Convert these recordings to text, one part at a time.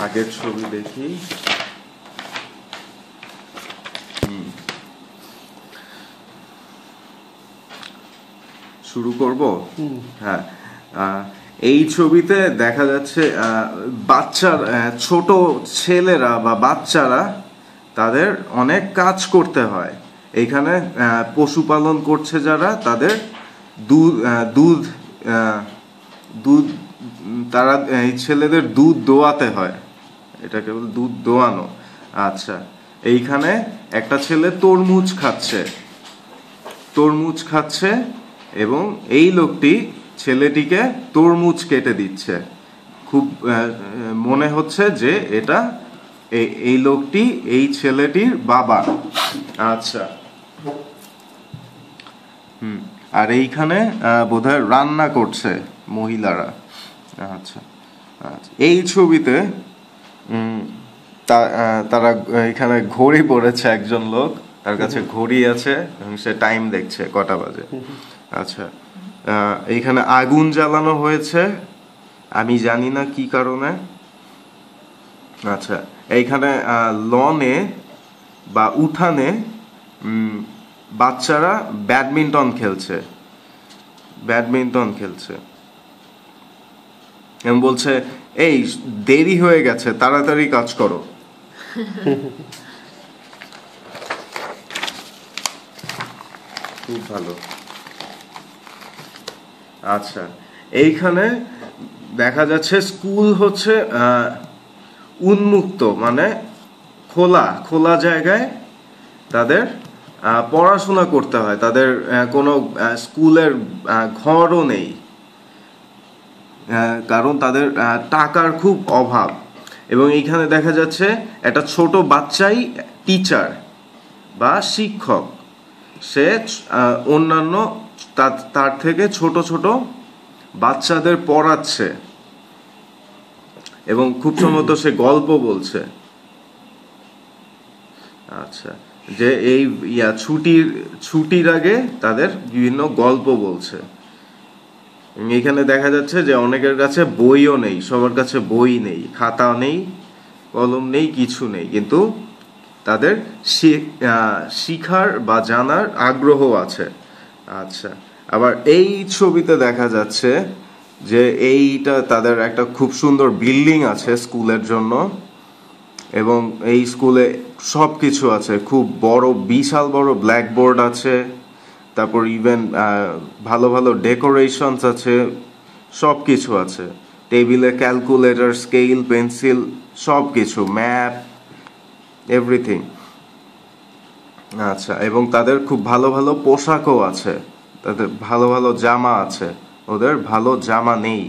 আগের ছবি দেখি। শুরু করব। হ্যাঁ, এই ছবিতে দেখা যাচ্ছে ছোট ছেলেরা বা বাচ্চারা তাদের অনেক কাজ করতে হয়। এইখানে পশুপালন করছে যারা, তাদের দুধ দুধ দুধ তারা এই ছেলেদের দুধ দোয়াতে হয়, এটা কেবল দুধ দোয়ানো। আচ্ছা, এইখানে একটা ছেলে তরমুজ খাচ্ছে এবং এই লোকটি ছেলেটিকে তরমুজ কেটে দিচ্ছে। খুব মনে হচ্ছে যে এটা এই লোকটি এই ছেলেটির বাবা। আচ্ছা, আর এইখানে বোধহয় রান্না করছে মহিলারা। আচ্ছা, এই ছবিতে তারা এখানে ঘড়ি পড়েছে, একজন লোক, তার কাছে ঘড়ি আছে এবং সে টাইম দেখছে কটা বাজে। আচ্ছা, এইখানে আগুন জ্বালানো হয়েছে, আমি জানি না কি কারণে। আচ্ছা, এইখানে লনে বা উঠানে বাচ্চারা ব্যাডমিন্টন খেলছে এবং বলছে, এই দেরি হয়ে গেছে, তাড়াতাড়ি কাজ করো। খুব ভালো। আচ্ছা, এইখানে দেখা যাচ্ছে স্কুল হচ্ছে উন্মুক্ত, মানে খোলা জায়গায় তাদের পড়াশোনা করতে হয়। তাদের কোনো স্কুলের ঘরও নেই, কারণ তাদের টাকার খুব অভাব। এবং এইখানে দেখা যাচ্ছে একটা ছোট বাচ্চাই টিচার বা শিক্ষক, সে অন্যান্য তার থেকে ছোট ছোট বাচ্চাদের পড়াচ্ছে এবং খুব সম্ভবত সে গল্প বলছে। আচ্ছা, যে এই ছুটির আগে তাদের বিভিন্ন গল্প বলছে। এখানে দেখা যাচ্ছে যে অনেকের কাছে বইও নেই, সবার কাছে বই নেই, খাতা নেই, কলম নেই, কিছু নেই, কিন্তু তাদের শিখার বা জানার আগ্রহ আছে। আচ্ছা, আবার এই ছবিতে দেখা যাচ্ছে যে এইটা তাদের একটা খুব সুন্দর বিল্ডিং আছে স্কুলের জন্য, এবং এই স্কুলে সব কিছু আছে, খুব বড়, বিশাল বড় ব্ল্যাকবোর্ড আছে, তারপর ইভেন ভালো ভালো ডেকোরেশনস আছে, সব কিছু আছে। টেবিলে ক্যালকুলেটর, স্কেল, পেন্সিল, সব কিছু, ম্যাপ, এভরিথিং। আচ্ছা, এবং তাদের খুব ভালো ভালো পোশাকও আছে, তাদের ভালো ভালো জামা আছে, ওদের ভালো জামা নেই।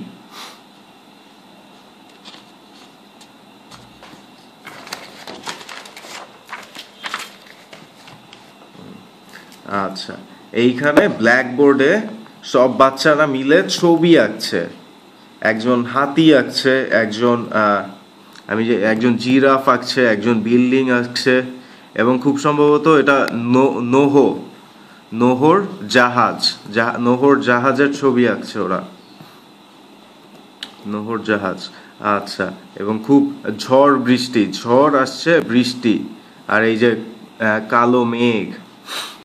আচ্ছা, এইখানে ব্ল্যাকবোর্ডে সব বাচ্চারা মিলে ছবি আঁকছে। একজন হাতি আঁকছে, একজন জিরাফ আঁকছে, একজন বিল্ডিং আঁকছে, এবং খুব সম্ভবত এটা নোহর জাহাজের ছবি আঁকছে ওরা, নোহর জাহাজ। আচ্ছা, এবং খুব ঝড় আসছে, বৃষ্টি, আর এই যে কালো মেঘ।